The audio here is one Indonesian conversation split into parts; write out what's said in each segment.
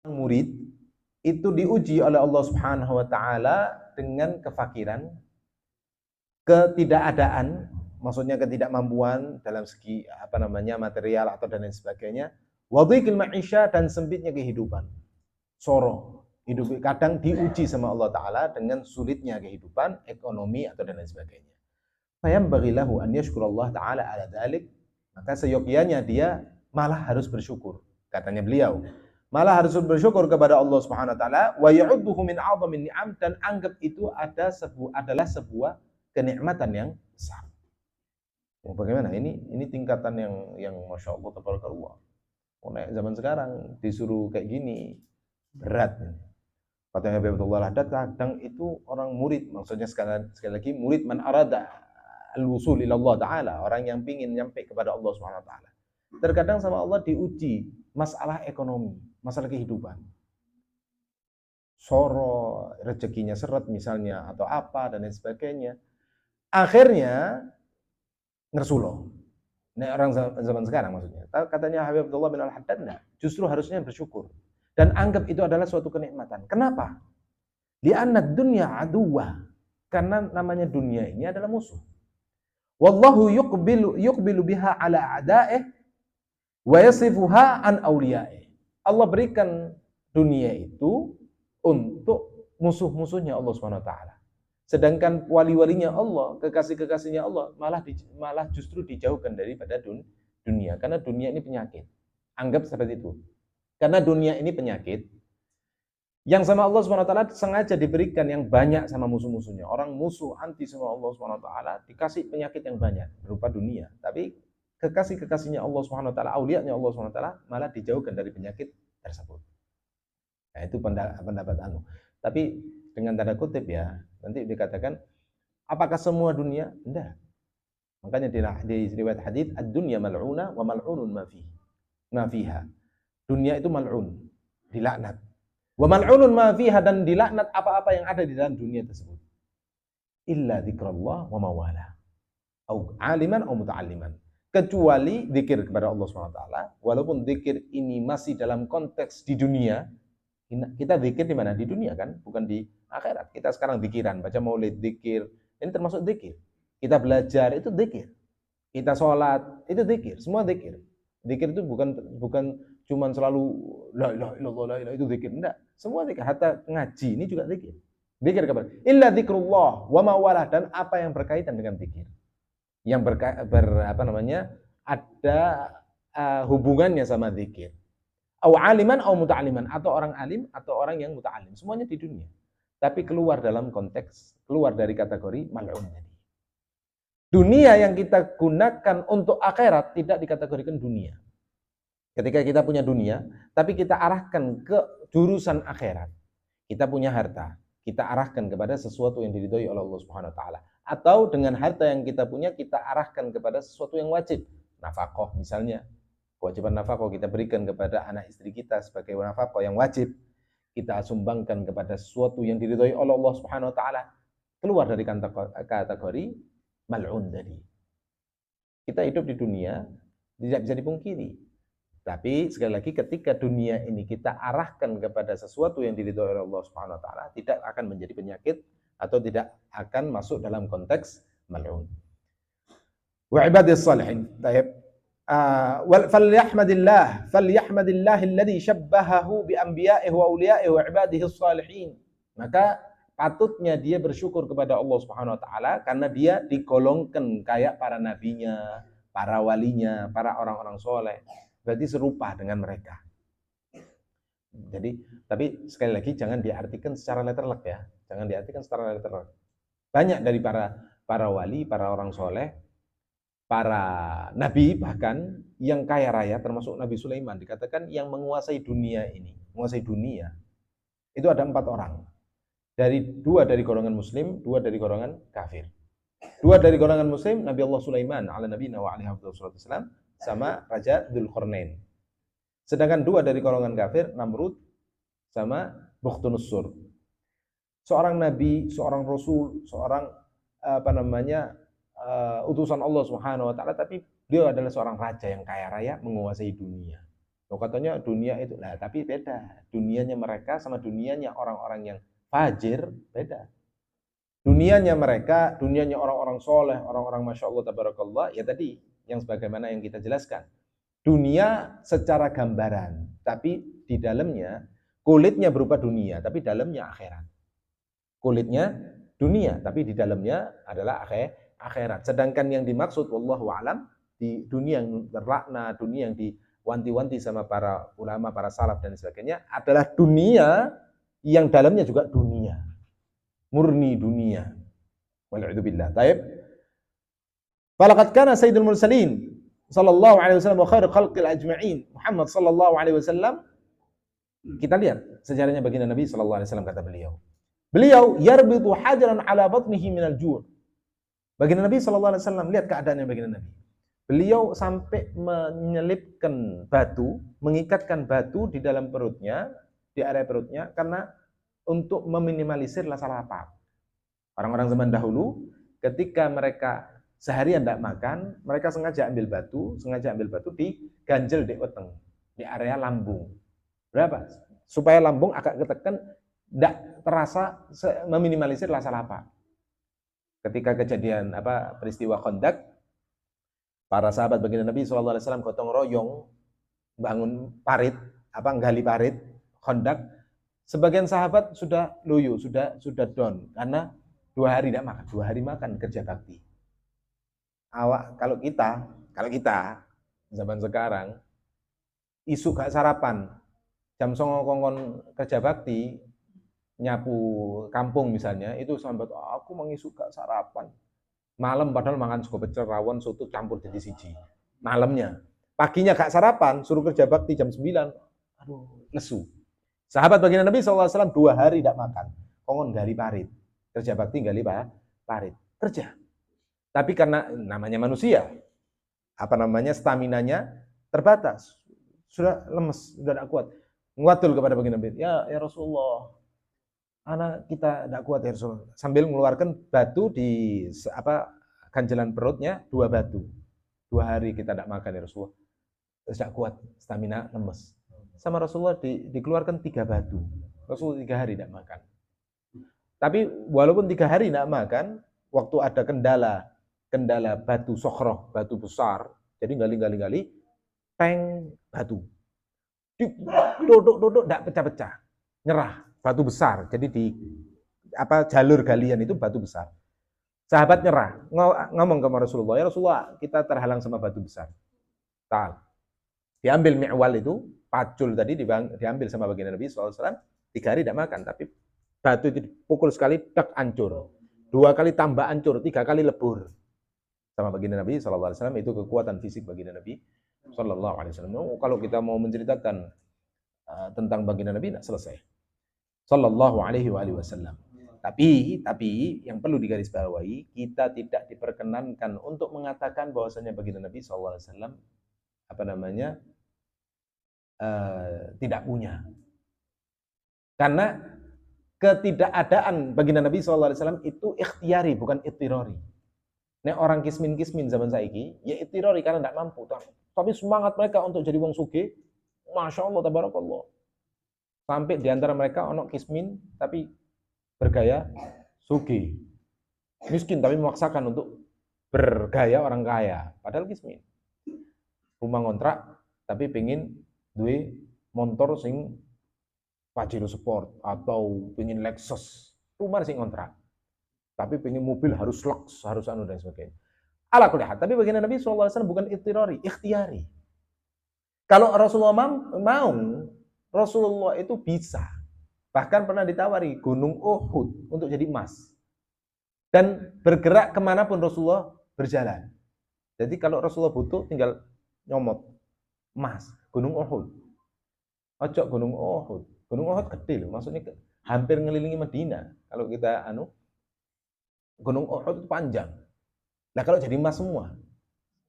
murid itu diuji oleh Allah Subhanahu wa taala dengan kefakiran, ketidakadaan, maksudnya ketidakmampuan dalam segi material atau dan lain sebagainya, wadhiqil ma'isha, dan sempitnya kehidupan. Soro, hidup kadang diuji sama Allah taala dengan sulitnya kehidupan, ekonomi atau dan lain sebagainya. Fayambaghi lahu an yashkurallah taala ala dzalik, maka seyogyanya dia malah harus bersyukur, katanya beliau. Malah harus bersyukur kepada Allah Subhanahu wa taala, wa ya'udduhu min 'azamin ni'am, dan anggap itu adalah sebuah kenikmatan yang besar. Bagaimana? Ini tingkatan yang Masya Allah, tabarakallah. Zaman sekarang disuruh kayak gini berat. Katanya Habibullah Haddad, kadang itu orang murid, maksudnya sekali lagi murid man arada al-wusul ila Allah taala, orang yang pingin nyampe kepada Allah Subhanahu wa taala. Terkadang sama Allah diuji masalah ekonomi, masalah kehidupan. Soro, rezekinya seret misalnya, atau apa, dan lain sebagainya. Akhirnya, ngersulo. Ini orang zaman sekarang maksudnya. Katanya Habibullah bin Al-Haddad, enggak. Justru harusnya bersyukur. Dan anggap itu adalah suatu kenikmatan. Kenapa? Li'anna dunya aduwah. Karena namanya dunia ini adalah musuh. Wallahu yuqbilu biha ala a'da'ih wa yasifuha an awliya'ih. Allah berikan dunia itu untuk musuh-musuhnya Allah Subhanahu wa taala. Sedangkan wali-walinya Allah, kekasih-kekasihnya Allah malah justru dijauhkan daripada dunia, karena dunia ini penyakit. Anggap seperti itu. Karena dunia ini penyakit yang sama Allah Subhanahu wa taala sengaja diberikan yang banyak sama musuh-musuhnya. Orang musuh anti sama Allah Subhanahu wa taala dikasih penyakit yang banyak berupa dunia. Tapi kekasih-kekasihnya Allah Subhanahu wa taala, aulianya Allah Subhanahu wa taala malah dijauhkan dari penyakit tersebut. Nah, itu pendapat anu. Tapi dengan tanda kutip ya, nanti dikatakan apakah semua dunia? Enggak. Makanya di riwayat hadis, ad-dunya mal'una wa mal'unun ma fiha. Dunia itu mal'un, dilaknat. Wa mal'unun ma fiha, dan dilaknat apa-apa yang ada di dalam dunia tersebut. Illa dzikrullah wa mawala. Au aliman au muta'alliman. Kecuali zikir kepada Allah SWT, walaupun zikir ini masih dalam konteks di dunia. Kita zikir di mana? Di dunia kan, bukan di akhirat. Kita sekarang zikiran, baca maulid, zikir, ini termasuk zikir. Kita belajar, itu zikir. Kita sholat, itu zikir, semua zikir. Zikir itu bukan cuma selalu la ilaha illallah, la ilaha, itu zikir, enggak. Semua zikir, hatta ngaji ini juga zikir. Zikir kepada illa dzikrullah wa mawalah, dan apa yang berkaitan dengan zikir. Yang ada hubungannya sama zikir. Au aliman au muta'alliman, atau orang alim atau orang yang muta'alim, semuanya di dunia. Tapi keluar dari kategori mal'un tadi. Dunia yang kita gunakan untuk akhirat tidak dikategorikan dunia. Ketika kita punya dunia, tapi kita arahkan ke jurusan akhirat. Kita punya harta, kita arahkan kepada sesuatu yang diridhoi oleh Allah Subhanahu wa taala. Atau dengan harta yang kita punya, kita arahkan kepada sesuatu yang wajib. Nafkah misalnya. Kewajiban nafkah kita berikan kepada anak istri kita sebagai nafkah yang wajib. Kita sumbangkan kepada sesuatu yang diridhoi oleh Allah Subhanahu wa taala. Keluar dari kategori mal'un tadi. Kita hidup di dunia tidak bisa dipungkiri. Tapi sekali lagi, ketika dunia ini kita arahkan kepada sesuatu yang diridhoi oleh Allah Subhanahu wa taala, tidak akan menjadi penyakit atau tidak akan masuk dalam konteks mal'un. Wa ibadis salihin. Baik. Falyahmadillah alladhi syabbahahu bi anbiya'ihi wa awliya'ihi wa ibadihi salihin. Maka patutnya dia bersyukur kepada Allah Subhanahu wa taala karena dia digolongkan kayak para nabinya, para walinya, para orang-orang soleh. Berarti serupa dengan mereka. Jadi, tapi sekali lagi jangan diartikan secara letterlek ya. Jangan diartikan secara letterlek. Banyak dari para wali, para orang soleh, para nabi bahkan yang kaya raya, termasuk Nabi Sulaiman, dikatakan yang menguasai dunia ini, menguasai dunia. Itu ada 4 orang. 2 dari golongan muslim, 2 dari golongan kafir. 2 dari golongan muslim, Nabi Allah Sulaiman ala nabiyina wa alaihi wassalam, sama Raja Dzulqarnain. Sedangkan 2 dari golongan kafir, Namrud sama Bukhtunussur. Seorang nabi, seorang rasul, seorang utusan Allah Subhanahu wa taala, tapi beliau adalah seorang raja yang kaya raya, menguasai dunia. Loh, katanya dunia itu. Lah, tapi beda. Dunianya mereka sama dunianya orang-orang yang fajir beda. Dunianya mereka, dunianya orang-orang soleh, orang-orang Masya Allah, Tabarakallah, ya tadi, yang sebagaimana yang kita jelaskan. Dunia secara gambaran, tapi di dalamnya, kulitnya berupa dunia, tapi dalamnya akhirat. Kulitnya dunia, tapi di dalamnya adalah akhirat. Sedangkan yang dimaksud, wallahu a'lam, di dunia yang terlaknat, dunia yang diwanti-wanti sama para ulama, para salaf dan sebagainya, adalah dunia yang dalamnya juga dunia. Murni dunia. Wal'udzubillah. Taib. Falaqad kana sayyidul mursalin sallallahu alaihi wasallam wa khairu khalqil ajma'in. Muhammad sallallahu alaihi wasallam, kita lihat sejarahnya baginda Nabi sallallahu alaihi wasallam, kata beliau. Beliau yarbitu hajaran ala batnihi minal ju'. Baginda Nabi sallallahu alaihi wasallam, lihat keadaannya baginda Nabi. Beliau sampai menyelipkan batu, mengikatkan batu di dalam perutnya, di area perutnya, karena untuk meminimalisir rasa lapar. Orang-orang zaman dahulu, ketika mereka seharian tidak makan, mereka sengaja ambil batu diganjel di weteng, di area lambung. Berapa? Supaya lambung agak ketekan, tidak terasa, meminimalisir rasa lapar. Ketika kejadian peristiwa Khandaq, para sahabat baginda Nabi SAW gotong royong bangun parit, gali parit Khandaq. Sebagian sahabat sudah loyo, sudah down karena 2 hari tidak makan, 2 hari makan kerja bakti. Kalau kita zaman sekarang isu gak sarapan, jam 09.00 kongkon kerja bakti, nyapu kampung misalnya, itu sambat aku mengisu gak sarapan. Malam padahal makan sego pecel, rawon, soto campur jadi siji. Malamnya. Paginya gak sarapan, suruh kerja bakti jam 9. Aduh, lesu. Sahabat baginda Nabi SAW 2 hari tidak makan. Kongkon gali parit. Kerja bakti gali parit. Kerja. Tapi karena namanya manusia, staminanya terbatas. Sudah lemes, sudah tidak kuat. Nguatul kepada baginda Nabi, ya Rasulullah, anak kita tidak kuat ya Rasulullah. Sambil mengeluarkan batu di ganjelan perutnya, 2 batu. 2 hari kita tidak makan ya Rasulullah. Tidak kuat, stamina lemes. Sama Rasulullah dikeluarkan 3 batu. Rasulullah 3 hari tidak makan. Tapi walaupun 3 hari tidak makan, waktu ada kendala batu sokhroh, batu besar, jadi gali, peng batu. Duduk, tidak pecah-pecah. Nyerah, batu besar. Jadi di jalur galian itu batu besar. Sahabat nyerah, ngomong ke Rasulullah, ya Rasulullah, kita terhalang sama batu besar. Diambil mi'wal itu, pacul tadi diambil sama baginda Nabi SAW, 3 hari tidak makan, tapi batu itu dipukul sekali, tak hancur. 2 kali tambah hancur, 3 kali lebur. Sama baginda Nabi SAW, itu kekuatan fisik baginda Nabi SAW. Kalau kita mau menceritakan tentang baginda Nabi, tidak selesai. Sallallahu alaihi wasallam. Tapi yang perlu digarisbawahi, kita tidak diperkenankan untuk mengatakan bahwasanya baginda Nabi SAW tidak punya. Karena ketidakadaan baginda Nabi SAW itu ikhtiari, bukan ittirori. Nek orang kismin zaman saiki, ya ittirori karena tidak mampu. Tapi semangat mereka untuk jadi wong sugih, Masya Allah, Tabarakallah. Sampai diantara mereka ono kismin, tapi bergaya sugih. Miskin tapi memaksakan untuk bergaya orang kaya. Padahal kismin. Rumah ngontrak, tapi pengen duwe motor sing Pajero Sport atau pengen Lexus. Rumah sing ngontrak. Tapi pengen mobil harus Lux, harus anu dan sebagainya. Ala kulli hal, tapi baginda Nabi SAW bukan ittirari, ikhtiari. Kalau Rasulullah mau, Rasulullah itu bisa. Bahkan pernah ditawari Gunung Uhud untuk jadi emas. Dan bergerak kemanapun Rasulullah berjalan. Jadi kalau Rasulullah butuh tinggal nyomot emas, Gunung Uhud. Ojo Gunung Uhud. Gunung Uhud gede loh, maksudnya hampir ngelilingi Madinah. Kalau kita Gunung Uhud itu panjang. Nah kalau jadi emas semua,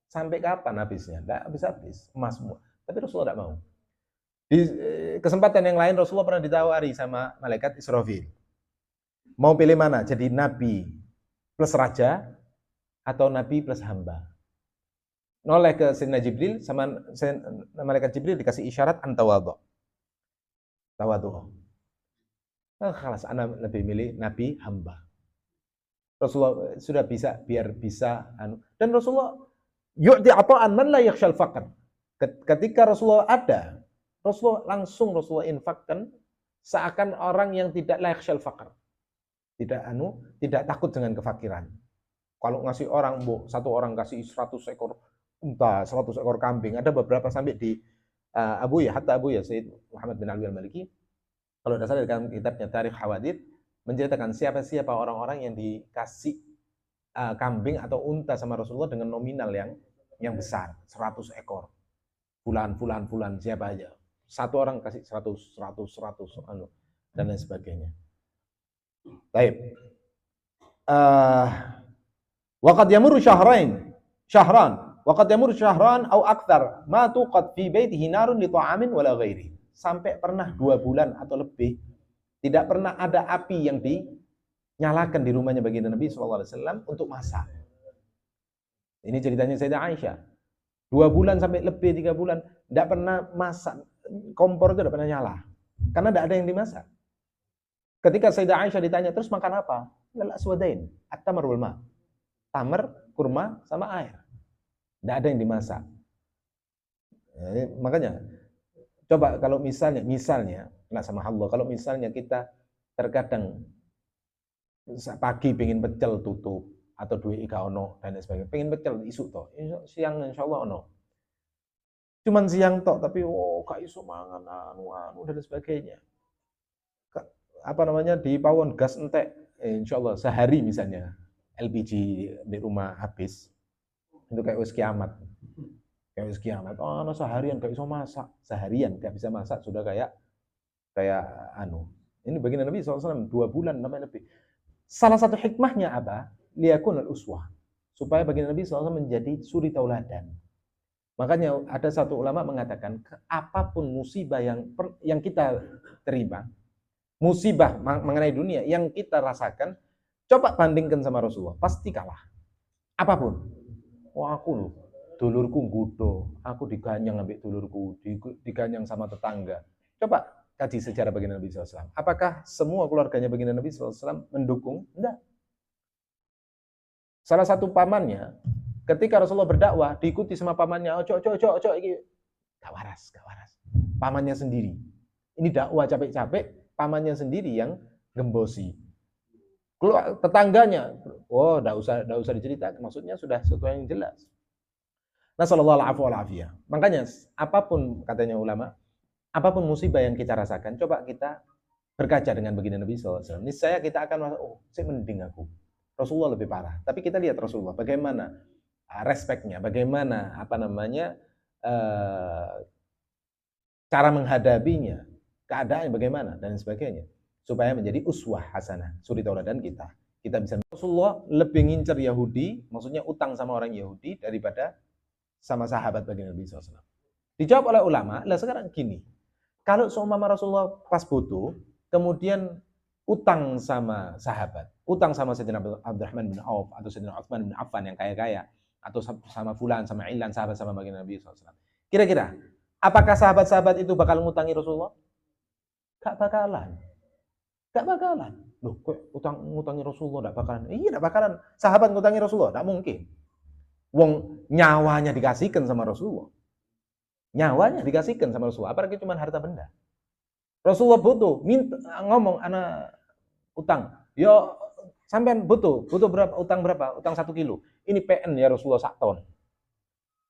sampai kapan habisnya? Tidak habis-habis, emas semua. Tapi Rasulullah tidak mau. Di kesempatan yang lain Rasulullah pernah ditawari sama malaikat Israfil. Mau pilih mana? Jadi nabi plus raja atau nabi plus hamba? noleh ke Sayyidina Jibril, sama malaikat Jibril dikasih isyarat antawadhu. Tawadhu. Khalas, ana lebih milih Nabi hamba. Rasulullah sudah bisa, biar bisa dan Rasulullah yu'ti ata'an man la yakhshal faqr. Ketika Rasulullah ada, Rasulullah infakkan seakan orang yang tidak la yakhshal faqr. Tidak takut dengan kefakiran. Kalau ngasih orang, satu orang kasih 100 ekor unta, 100 ekor kambing, ada beberapa sampai di hatta Abu ya Sayyid Muhammad bin Ali al-Maliki, kalau dasar dalam kitabnya Tarikh Hawadith, menceritakan siapa-siapa orang-orang yang dikasih kambing atau unta sama Rasulullah dengan nominal yang besar, 100 ekor. Fulan, siapa aja. Satu orang kasih 100, dan lain sebagainya. Baik. Waqad yamurru syahran, waqad yamurru syahran au akthar, ma tuqad fi baitihi narun li ta'amin wala ghairi. Sampai pernah 2 bulan atau lebih tidak pernah ada api yang dinyalakan di rumahnya baginda Nabi SAW untuk masak. Ini ceritanya Sayyidah Aisyah. 2 bulan sampai lebih 3 bulan tidak pernah masak, kompor itu tidak pernah nyala karena tidak ada yang dimasak. Ketika Sayyidah Aisyah ditanya, terus makan apa? Lal aswadain, at-tamar wal ma. Tamar, kurma, sama air. Tidak ada yang dimasak. Makanya coba kalau misalnya nah sama Allah, kalau misalnya kita terkadang pagi pengen pecel tutup atau duit ika ono dan sebagainya, pengen pecel isu toh, siang insyaallah ono. Cuman siang toh, tapi gak iso mangan anu dan sebagainya. Di pawon gas entek, insyaallah sehari misalnya LPG di rumah habis, itu kayak wis kiamat. Seharian gak bisa masak, seharian gak bisa masak sudah kayak anu. Ini baginda Nabi SAW 2 bulan namanya lebih. Salah satu hikmahnya apa? Liyakun al-uswah. Supaya baginda Nabi SAW menjadi suri tauladan. Makanya ada satu ulama mengatakan, apapun musibah yang kita terima, musibah mengenai dunia yang kita rasakan, coba bandingkan sama Rasulullah, pasti kalah. Apapun. Aku loh, dulurku nggudo, aku diganyang ambek dulurku, diganyang sama tetangga. Coba kaji sejarah baginda Nabi SAW. Apakah semua keluarganya baginda Nabi SAW mendukung? Enggak. Salah satu pamannya, ketika Rasulullah berdakwah, diikuti sama pamannya, ojo, ini gak waras. Pamannya sendiri. Ini dakwah capek-capek, pamannya sendiri yang gembosi. Keluar tetangganya, enggak usah diceritakan, maksudnya sudah sesuatu yang jelas. Nasallallahu alaihi wasallam. Makanya apapun katanya ulama, apapun musibah yang kita rasakan, coba kita berkaca dengan baginda Nabi SAW. Niscaya kita akan merasa, saya mending aku. Rasulullah lebih parah. Tapi kita lihat Rasulullah, bagaimana respeknya, bagaimana cara menghadapinya, keadaan bagaimana dan sebagainya, supaya menjadi uswah hasanah, suri tauladan kita. Kita bisa. Rasulullah lebih ngincer Yahudi, maksudnya utang sama orang Yahudi daripada sama sahabat baginda Nabi SAW. Dijawab oleh ulama, lah sekarang gini, kalau seumpama Rasulullah pas butuh, kemudian utang sama sahabat, utang sama Sayyidina Abdurrahman bin Auf atau Sayyidina Utsman bin Affan yang kaya-kaya, atau sama Fulan, sama Ilan, sahabat sama baginda Nabi SAW. Kira-kira, apakah sahabat-sahabat itu bakal ngutangi Rasulullah? Gak bakalan. Loh, kok ngutangi Rasulullah gak bakalan? Iya, gak bakalan. Sahabat ngutangi Rasulullah, gak mungkin. Wong nyawanya dikasihkan sama Rasulullah. Nyawanya dikasihkan sama Rasulullah, apalagi cuma harta benda. Rasulullah butuh, ngomong, anak utang. Yo, sampean butuh berapa? Utang berapa? Utang 1 kilo. Ini PN ya Rasulullah 1 ton.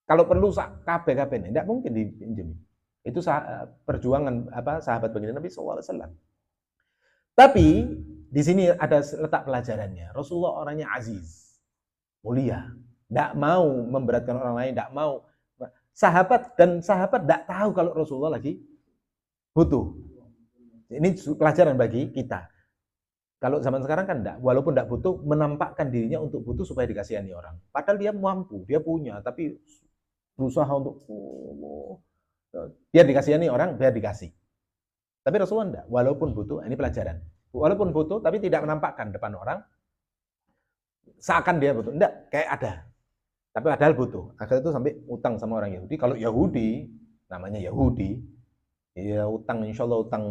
Kalau perlu kabeh ini, tidak mungkin dipinjam. Itu perjuangan sahabat baginda Nabi SAW. Tapi di sini ada letak pelajarannya. Rasulullah orangnya aziz, mulia, tidak mau memberatkan orang lain, tidak mau. Sahabat tidak tahu kalau Rasulullah lagi butuh. Ini pelajaran bagi kita. Kalau zaman sekarang kan enggak, walaupun enggak butuh, menampakkan dirinya untuk butuh supaya dikasihani orang. Padahal dia mampu, dia punya, tapi berusaha untuk biar dikasihani orang, biar dikasih. Tapi Rasulullah enggak, walaupun butuh, ini pelajaran. Walaupun butuh, tapi tidak menampakkan depan orang, seakan dia butuh. Enggak, kayak ada. Tapi padahal butuh. Akhirnya itu sampai utang sama orang Yahudi. Kalau Yahudi, namanya Yahudi, ya utang, insya Allah utang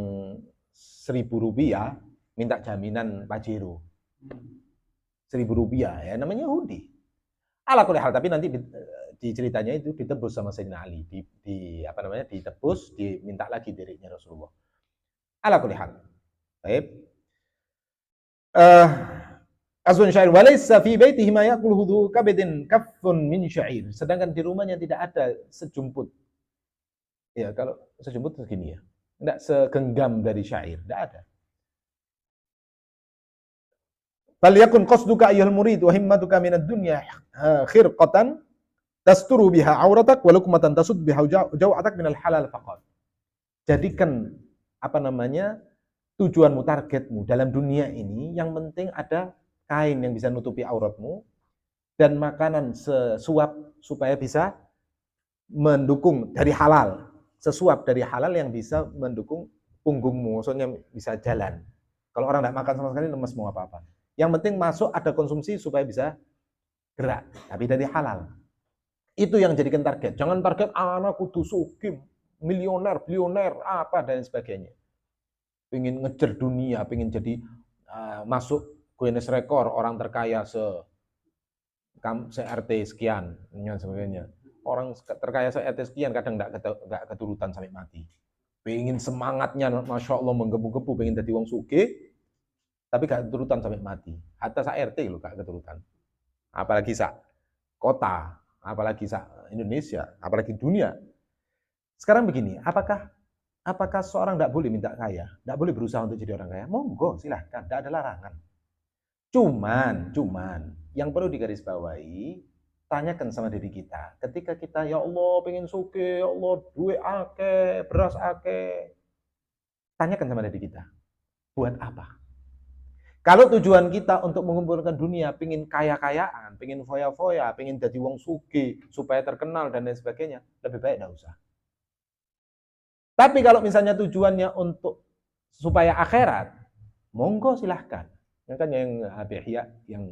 Rp1.000, minta jaminan Pajero. Rp1.000, ya namanya Yahudi. Ala kulli hal, tapi nanti di ceritanya itu ditebus sama Sayyidina Ali, ditebus, diminta lagi dirinya Rasulullah. Ala kulli hal. Baik. Azun syair walaysa fi baitihi ma yaquluhu dhu kabidin kaffun min syair. Sedangkan di rumahnya tidak ada sejumput. Ya, kalau sejumput segini ya. Enggak segenggam dari syair, enggak ada. Bal yakun qasduka ayyuhal murid wa himmatuka minad dunya khirqatan tasturu biha auratak wa luqmatan tasud biha jaw'atak minal halal faqat. Jadikan tujuanmu, targetmu dalam dunia ini yang penting ada kain yang bisa nutupi auratmu dan makanan sesuap supaya bisa mendukung dari halal, sesuap dari halal yang bisa mendukung punggungmu, maksudnya bisa jalan. Kalau orang tidak makan sama sekali lemes mau apa-apa. Yang penting masuk ada konsumsi supaya bisa gerak, tapi dari halal. Itu yang jadikan target. Jangan target anak kudu sugih, milioner, bilioner, apa dan sebagainya. Pengen ngejar dunia, pengen jadi masuk Guinness Record orang terkaya se-RT sekian dan sebagainya. Orang terkaya se-RT sekian kadang enggak keturutan sampai mati. Pengen semangatnya Masya Allah menggebu-gebu pengen jadi wong sugih, tapi gak keturutan sampai mati. Hatta se-RT loh gak keturutan. Apalagi kota, apalagi Indonesia, apalagi dunia. Sekarang begini, apakah seorang tidak boleh minta kaya, tidak boleh berusaha untuk jadi orang kaya? Monggo, silahkan, tidak ada larangan. Cuman, yang perlu digarisbawahi, tanyakan sama diri kita. Ketika kita, ya Allah, pengen sugih, ya Allah, duit akeh, beras akeh. Tanyakan sama diri kita, buat apa? Kalau tujuan kita untuk mengumpulkan dunia, pengen kaya-kayaan, pengen foya-foya, pengen jadi wong sugih, supaya terkenal dan lain sebagainya, lebih baik tidak usah. Tapi kalau misalnya tujuannya untuk supaya akhirat, monggo silahkan. Yang kan yang Habib Ihya, yang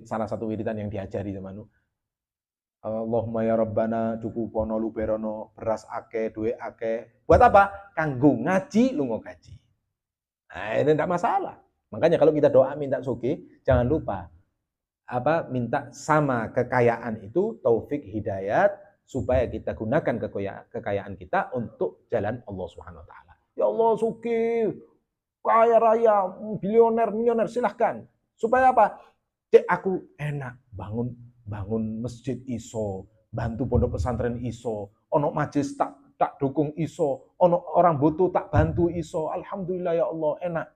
salah satu wiridan yang diajari sama Allahumma ya Rabbana cukupono luberono beras ake, duwe ake. Buat apa? Kanggo ngaji, lungo gaji. Nah, ini tidak masalah. Makanya kalau kita doa minta sugih, jangan lupa minta sama kekayaan itu taufik hidayat supaya kita gunakan kekayaan kita untuk jalan Allah Subhanahu wa taala. Ya Allah sugih, kaya raya, bilioner, milioner, silahkan. Supaya apa? Cek aku enak bangun masjid iso, bantu pondok pesantren iso, ono majelis tak dukung iso, ono orang butuh tak bantu iso. Alhamdulillah ya Allah, enak.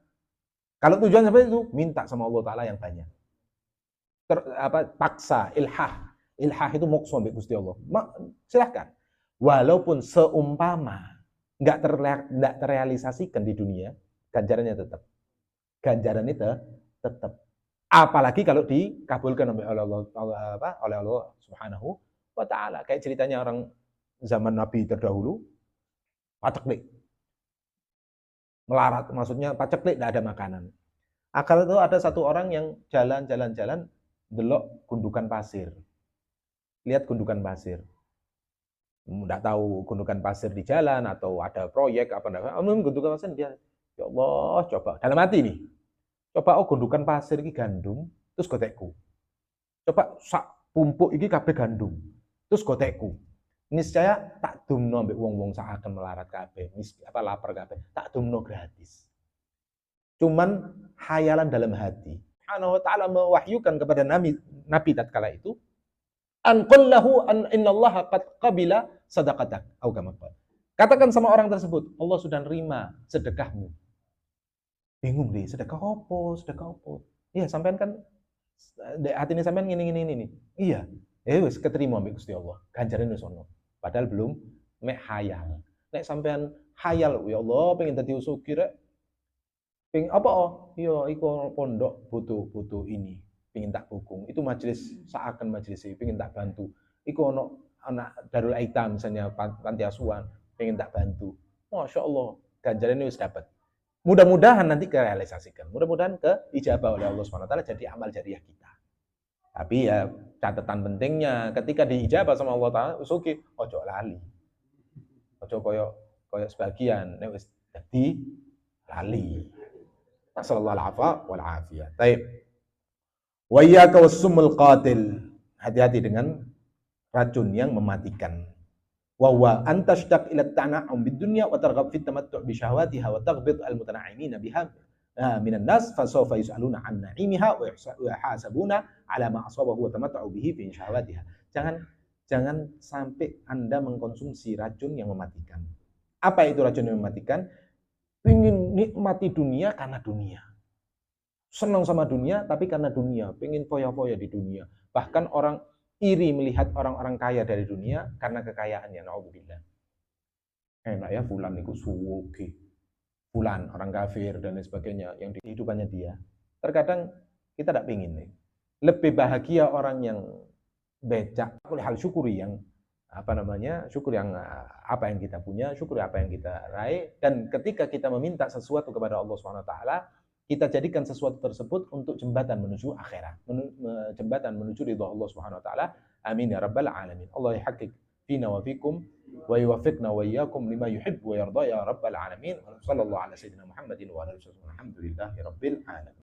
Kalau tujuan seperti itu, minta sama Allah Ta'ala yang banyak. Paksa, ilhah. Ilhah itu mokso sampai Gusti Allah. Silahkan. Walaupun seumpama nggak terrealisasikan di dunia, ganjarannya tetap. Ganjarannya tetap. Apalagi kalau dikabulkan oleh Allah Subhanahu wa taala. Kayak ceritanya orang zaman Nabi terdahulu, paceklik. Melarat, maksudnya paceklik tidak ada makanan. Akal itu ada satu orang yang jalan-jalan delok gundukan pasir. Lihat gundukan pasir. Tidak tahu gundukan pasir di jalan atau ada proyek apa enggak. Gundukan pasir dia, ya Allah, coba dalam hati nih. Coba gundukan pasir iki gandum, terus gotekku. Coba sak pumpuk iki kabeh gandum, terus gotekku. Niscaya tak dumno ambek wong-wong sak akan melarat kabeh, lapar kabeh, tak dumno gratis. Cuman hayalan dalam hati. Subhanahu wa ta'ala mewahyukan kepada Nabi tatkala itu, an qul lahu an innallaha qad qabila sadaqatak au kama qala. Katakan sama orang tersebut, Allah sudah nerima sedekahmu. Bingung deh, sedekah opo? Iya, sampean kan hatine sampean ngene. Iya. Wis keterima mbek Gusti Allah. Ganjarane wis ono. Padahal belum mek hayal. Nek sampean hayal, ya Allah pengen dadi sugih rek. Pengen apa? Iya, iku pondok butuh ini. Pengen tak dukung. Itu majelis seakan majelis iki pengen tak bantu. Iku ono anak Darul Aitam misalnya panti asuhan, pengen tak bantu. Masya Allah, ganjarannya wis dapat. Mudah-mudahan nanti kerealisasikan. Mudah-mudahan keijabah oleh Allah SWT jadi amal jariah kita. Tapi ya catatan pentingnya ketika diijabah sama Allah Taala usuki ojo lali. Ojo koyo sebagian nek wis dadi lali. Nasallallahu alaihi wal afiyah. Baik. Wa iyyaka wassumul qatil. Hati-hati dengan racun yang mematikan. Wa huwa an tashtaq ila at-tana'um bid-dunya wa targhab fi at-tamattu' bi syahawatiha wa taghbid al-mutana'imina biha minan nas fa sawfa yus'aluna an na'imiha wa yuhasabuna ala ma asabahu wa tamatta'u bihi fi syahawatiha. Jangan sampai Anda mengkonsumsi racun yang mematikan. Apa itu racun yang mematikan? Ingin nikmati dunia karena dunia. Senang sama dunia tapi karena dunia, pengen foya-foya di dunia. Bahkan orang iri melihat orang-orang kaya dari dunia karena kekayaannya. Nauzubillah. Enak ya fulan itu suwoge. Fulan orang kafir dan lain sebagainya yang di kehidupannya dia. Terkadang kita tidak pingin nih. Lebih bahagia orang yang becak oleh hal syukuri yang syukur yang apa yang kita punya, syukur apa yang kita raih, dan ketika kita meminta sesuatu kepada Allah Subhanahu wa taala, kita jadikan sesuatu tersebut untuk jembatan menuju akhirat, jembatan menuju ridha Allah Subhanahu wa taala. Amin ya rabbal alamin. Allah yahqiq fina wa fikum wa yuwaffiqna wa iyyakum lima yuhibbu wa yarda ya rabbal alamin. Sallallahu ala sayyidina Muhammadin wa ala alihi wasallam. Alhamdulillahi rabbil alamin.